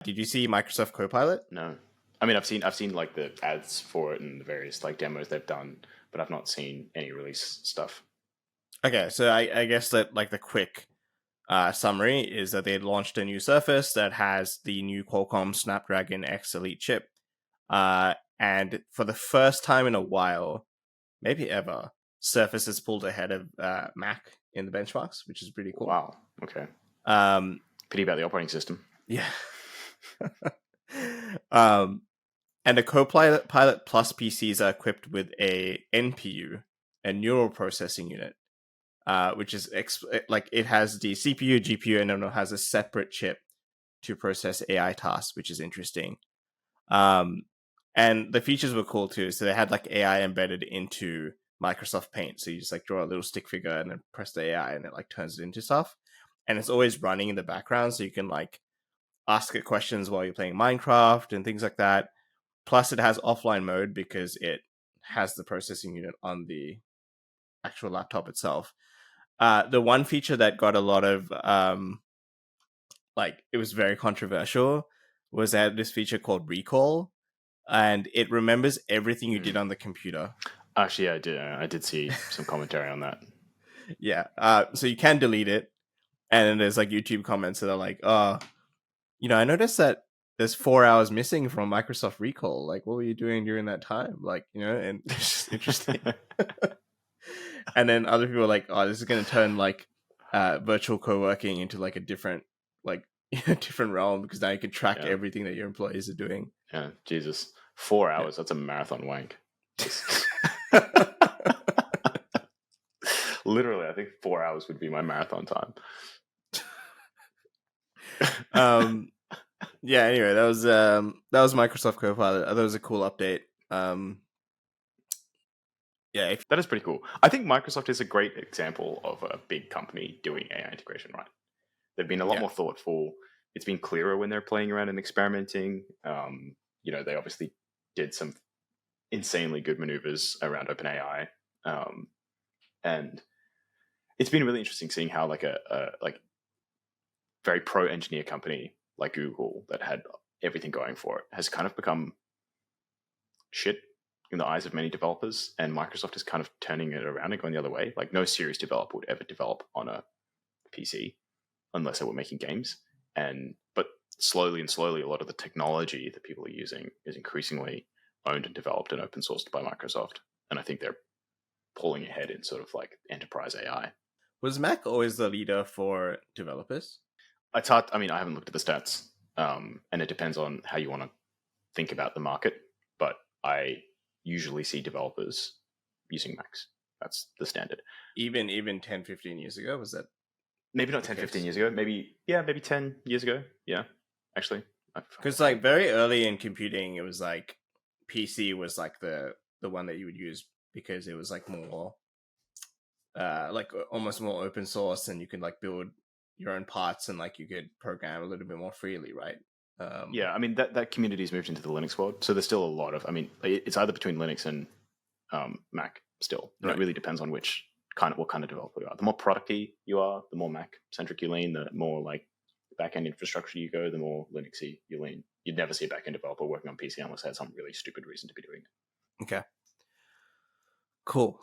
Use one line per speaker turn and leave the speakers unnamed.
Did you see Microsoft Copilot?
No. I mean, I've seen like the ads for it and the various like demos they've done, but I've not seen any release stuff.
Okay, so I guess that like the quick summary is that they launched a new Surface that has the new Qualcomm Snapdragon X Elite chip. And for the first time in a while, maybe ever, Surface has pulled ahead of Mac in the benchmarks, which is pretty cool.
Wow. Okay. Pity about the operating system.
Yeah. And the Copilot Plus PCs are equipped with a NPU, a neural processing unit, which is like it has the CPU, GPU, and then it has a separate chip to process AI tasks, which is interesting. And the features were cool too. So they had like AI embedded into Microsoft Paint. So you just like draw a little stick figure and then press the AI and it like turns it into stuff. And it's always running in the background. So you can like ask it questions while you're playing Minecraft and things like that. Plus it has offline mode because it has the processing unit on the actual laptop itself. The one feature that got a lot of, like, it was very controversial was that this feature called Recall. And it remembers everything you did on the computer.
Actually, I did see some commentary on that.
Yeah. So you can delete it. And then there's like YouTube comments that are like, I noticed that there's 4 hours missing from Microsoft Recall. Like, what were you doing during that time? Like, and it's just interesting. And then other people are like, oh, this is going to turn like virtual co-working into like a different, like, different realm because now you can track everything that your employees are doing.
Yeah, Jesus. 4 hours, that's a marathon wank. Literally, I think 4 hours would be my marathon time.
Yeah, anyway, that was Microsoft Copilot. I thought it was a cool update. Yeah,
that is pretty cool. I think Microsoft is a great example of a big company doing AI integration right. They've been a lot more thoughtful. It's been clearer when they're playing around and experimenting. They obviously did some insanely good maneuvers around OpenAI, and it's been really interesting seeing how like a very pro engineer company like Google that had everything going for it has kind of become shit in the eyes of many developers, and Microsoft is kind of turning it around and going the other way. Like no serious developer would ever develop on a PC unless they were making games. But slowly, a lot of the technology that people are using is increasingly owned and developed and open sourced by Microsoft. And I think they're pulling ahead in sort of like enterprise AI.
Was Mac always the leader for developers?
It's hard. I mean, I haven't looked at the stats, and it depends on how you want to think about the market. But I usually see developers using Macs. That's the standard.
Even 10, 15 years ago, was that?
Maybe not 10, 15 years ago. Maybe 10 years ago. Yeah, actually.
Because like very early in computing, it was like PC was like the one that you would use because it was like more, like almost more open source, and you could like build your own parts and like you could program a little bit more freely, right?
Yeah, I mean that community's moved into the Linux world, so there's still a lot of. I mean, it's either between Linux and Mac still. Right. It really depends on what kind of developer you are. The more producty you are, the more Mac centric you lean. The more like back end infrastructure you go, the more Linuxy you lean. You'd never see a back end developer working on PC unless they had some really stupid reason to be doing it.
Okay, cool.